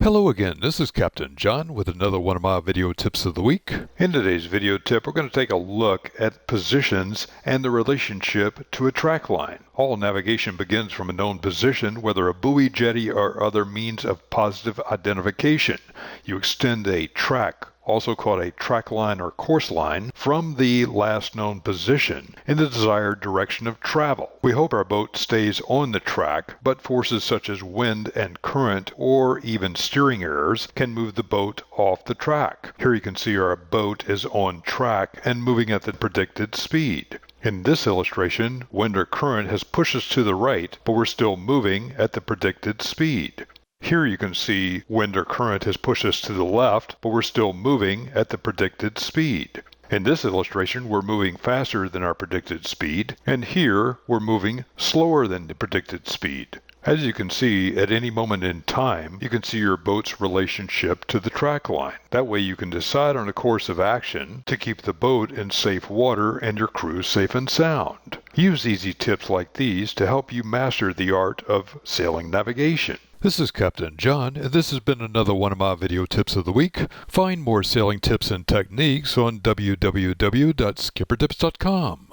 Hello again, this is Captain John with another one of my video tips of the week. In today's video tip, we're going to take a look at positions and the relationship to a track line. All navigation begins from a known position, whether a buoy, jetty, or other means of positive identification. You extend a track, also called a track line or course line, from the last known position in the desired direction of travel. We hope our boat stays on the track, but forces such as wind and current or even steering errors can move the boat off the track. Here you can see our boat is on track and moving at the predicted speed. In this illustration, wind or current has pushed us to the right, but we're still moving at the predicted speed. Here you can see wind or current has pushed us to the left, but we're still moving at the predicted speed. In this illustration, we're moving faster than our predicted speed, and here we're moving slower than the predicted speed. As you can see, at any moment in time, you can see your boat's relationship to the track line. That way you can decide on a course of action to keep the boat in safe water and your crew safe and sound. Use easy tips like these to help you master the art of sailing navigation. This is Captain John, and this has been another one of my video tips of the week. Find more sailing tips and techniques on www.skippertips.com.